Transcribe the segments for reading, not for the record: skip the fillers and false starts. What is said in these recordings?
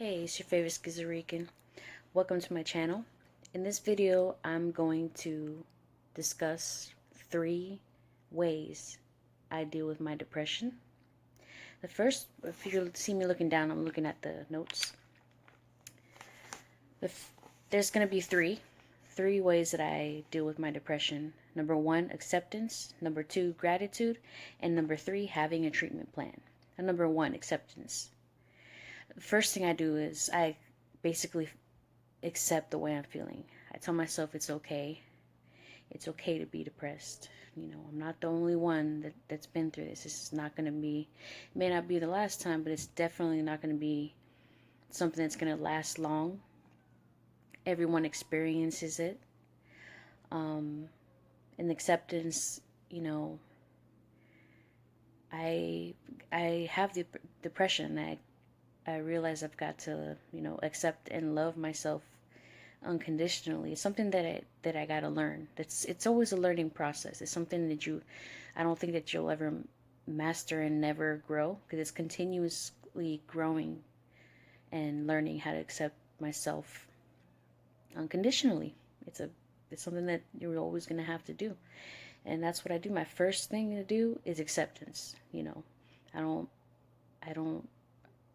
Hey, it's your favorite schizo-rican. Welcome to my channel. In this video, I'm going to discuss 3 ways I deal with my depression. The first, if you see me looking down, I'm looking at the notes. There's going to be three ways that I deal with my depression. Number 1, acceptance. Number 2, gratitude. And number 3, having a treatment plan. And number 1, acceptance. The first thing I do is I basically accept the way I'm feeling. I tell myself it's okay. It's okay to be depressed. I'm not the only one that's been through this. This is not going to be, it may not be the last time, but it's definitely not going to be something that's going to last long. Everyone experiences it. And acceptance, I have the depression. I realize I've got to, accept and love myself unconditionally. It's something that I gotta learn. It's always a learning process. It's something that I don't think that you'll ever master and never grow, because it's continuously growing and learning how to accept myself unconditionally. It's something that you're always gonna have to do, and that's what I do. My first thing to do is acceptance. I don't I don't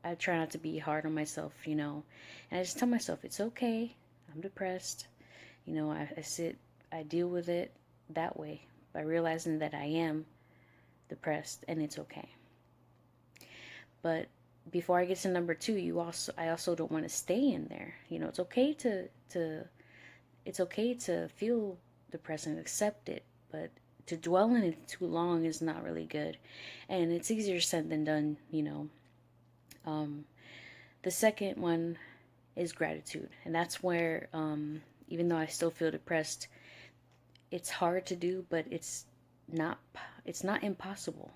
I try not to be hard on myself, and I just tell myself it's okay. I'm depressed. I sit, I deal with it that way by realizing that I am depressed and it's okay. But before I get to number 2, I also don't want to stay in there. It's okay it's okay to feel depressed and accept it, but to dwell in it too long is not really good, and it's easier said than done. The second one is gratitude, and that's where, even though I still feel depressed, it's hard to do, but not it's not impossible.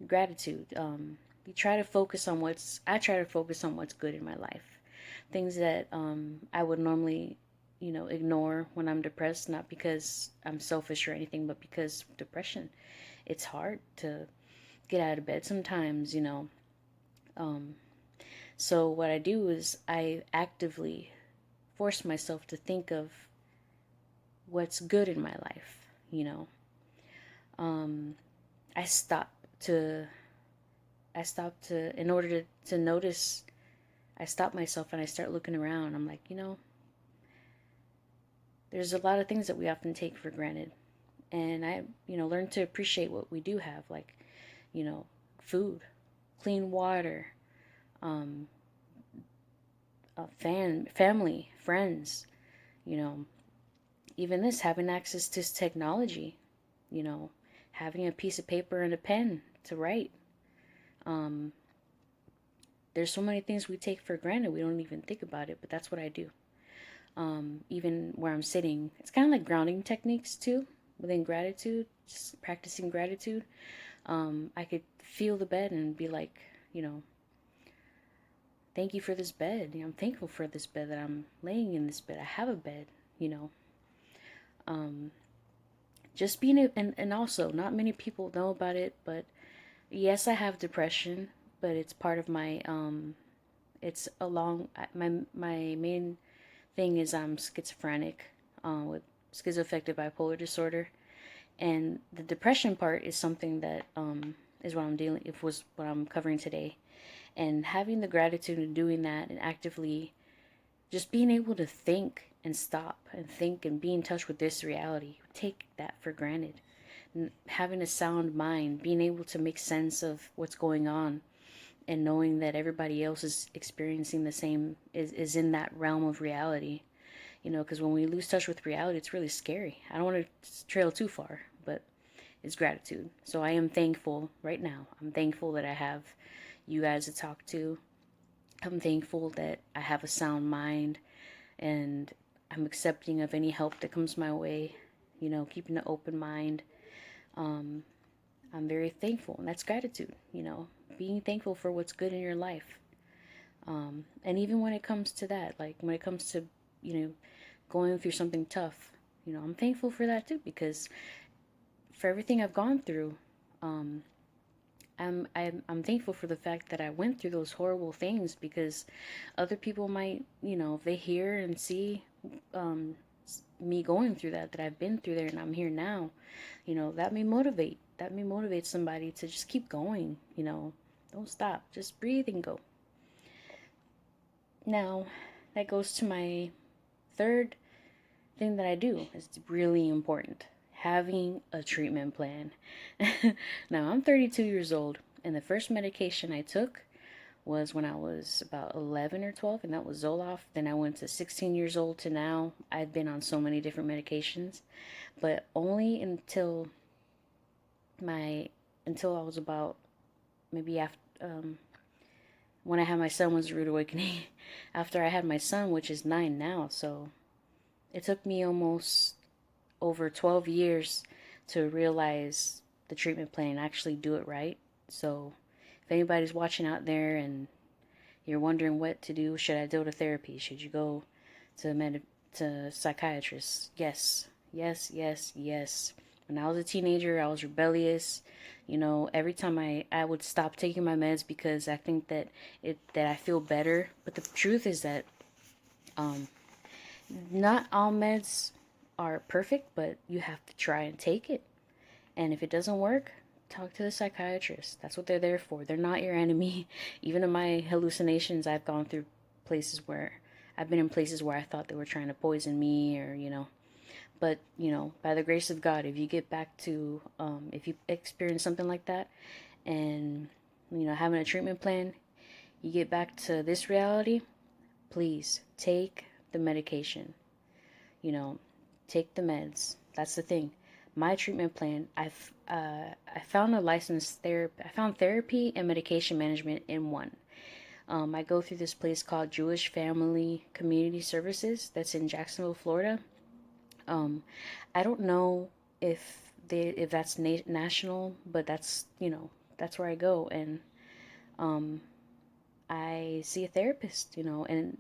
Gratitude. You try to focus on I try to focus on what's good in my life, things that I would normally, ignore when I'm depressed, not because I'm selfish or anything, but because depression. It's hard to get out of bed sometimes. So what I do is I actively force myself to think of what's good in my life. Um, I stop to in order to notice. I stop myself and I start looking around. I'm like, there's a lot of things that we often take for granted, and I, learn to appreciate what we do have, like, food, clean water, um, family, friends, you know, even this, having access to technology, you know, having a piece of paper and a pen to write. Um, there's so many things we take for granted, we don't even think about it, but that's what I do. Even where I'm sitting, it's kind of like grounding techniques too, within gratitude, just practicing gratitude. I could feel the bed and be like, you know, thank you for this bed. I'm thankful for this bed, that I'm laying in this bed. I have a bed, you know. Um, just being and also, not many people know about it, but yes, I have depression, but it's part of my it's along my main thing is I'm schizophrenic, with schizoaffective bipolar disorder, and the depression part is something that is what I'm dealing. It was what I'm covering today, and having the gratitude and doing that and actively just being able to think and stop and think and be in touch with this reality. Take that for granted. Having a sound mind, being able to make sense of what's going on, and knowing that everybody else is experiencing the same, is in that realm of reality. Because when we lose touch with reality, it's really scary. I don't want to trail too far, but it's gratitude. So I am thankful right now. I'm thankful that I have you guys to talk to. I'm thankful that I have a sound mind, and I'm accepting of any help that comes my way, keeping an open mind. Um, I'm very thankful, and that's gratitude, being thankful for what's good in your life. And even when it comes to that, like when it comes to, going through something tough, I'm thankful for that too, because for everything I've gone through, I'm thankful for the fact that I went through those horrible things, because other people might, if they hear and see um, me going through that I've been through there and I'm here now, that may motivate somebody to just keep going. Don't stop, just breathe and go. Now, that goes to my third thing that I do. It's really important: having a treatment plan. Now, I'm 32 years old, and the first medication I took was when I was about 11 or 12, and that was Zoloft. Then I went to 16 years old to now. I've been on so many different medications, but only until I was about, maybe after, when I had my son, was a rude awakening. After I had my son, which is 9 now, so it took me almost over 12 years to realize the treatment plan and actually do it right. So if anybody's watching out there and you're wondering what to do, should I go to therapy? Should you go to psychiatrists? Yes, yes, yes, yes. When I was a teenager, I was rebellious. Every time I would stop taking my meds because I think that I feel better. But the truth is that um, not all meds are perfect, but you have to try and take it. And if it doesn't work, talk to the psychiatrist. That's what they're there for. They're not your enemy. Even in my hallucinations, I've been in places where I thought they were trying to poison me, or. But, by the grace of God, if you get back to, if you experience something like that, and, having a treatment plan, you get back to this reality, please take the medication. Take the meds. That's the thing. My treatment plan, I found a licensed therapy. I found therapy and medication management in one. I go through this place called Jewish Family Community Services that's in Jacksonville, Florida. I don't know if that's national, but that's where I go, and I see a therapist, and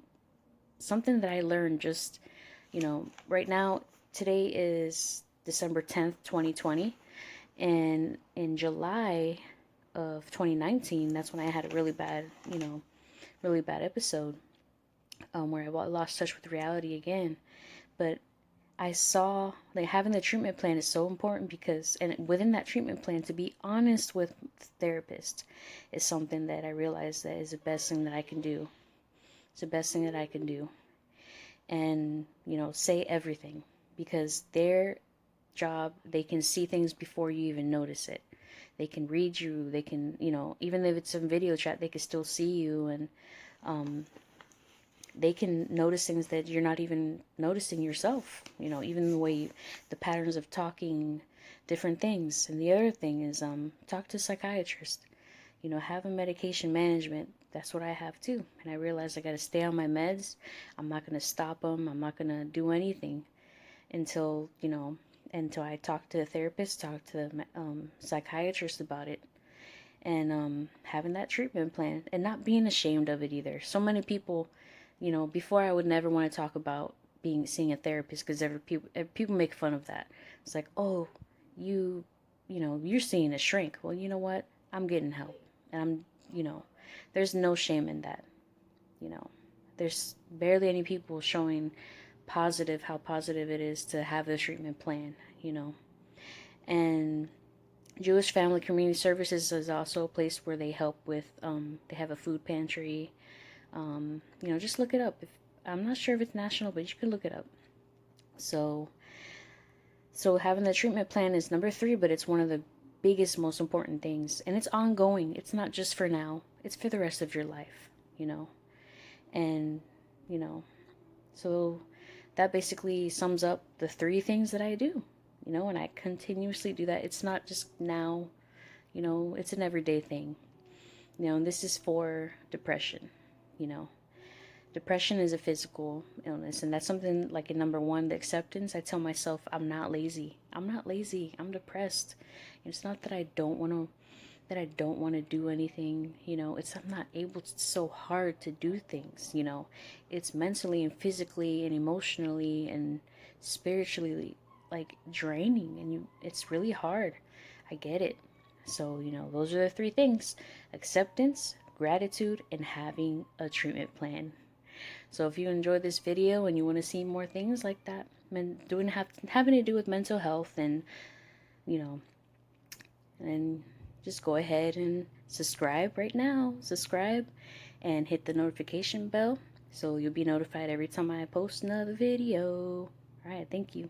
something that I learned just, right now, today is December 10th, 2020, and in July of 2019, that's when I had a really bad episode, where I lost touch with reality again. But I saw like having the treatment plan is so important, because, and within that treatment plan, to be honest with the therapist is something that I realized that is the best thing that I can do. It's the best thing that I can do. And, say everything, because their job, they can see things before you even notice it. They can read you, they can, even if it's a video chat, they can still see you, and they can notice things that you're not even noticing yourself, even the way the patterns of talking, different things. And the other thing is, talk to a psychiatrist, have a medication management. That's what I have too. And I realized I got to stay on my meds. I'm not going to stop them. I'm not going to do anything until, until I talk to a therapist, talk to the psychiatrist about it. And having that treatment plan and not being ashamed of it either. So many people, before I would never want to talk about seeing a therapist, because people make fun of that. It's like, oh, you're seeing a shrink. Well, you know what? I'm getting help, and there's no shame in that. There's barely any people showing how positive it is to have a treatment plan. And Jewish Family Community Services is also a place where they help with. They have a food pantry. Just look it up. I'm not sure if it's national, but you can look it up. So having the treatment plan is number 3, but it's one of the biggest, most important things, and it's ongoing. It's not just for now. It's for the rest of your life. And so that basically sums up the 3 things that I do. And I continuously do that. It's not just now. It's an everyday thing. And this is for depression. Depression is a physical illness, and that's something like in number 1, the acceptance. I tell myself I'm not lazy. I'm depressed. It's not that I don't want to do anything. I'm not able to. It's so hard to do things. It's mentally and physically and emotionally and spiritually like draining, and it's really hard. I get it. So, those are the three things: acceptance, gratitude, and having a treatment plan. So if you enjoyed this video and you want to see more things like that, having to do with mental health, and you know, and just go ahead and subscribe right now. Subscribe and hit the notification bell so you'll be notified every time I post another video. All right, thank you.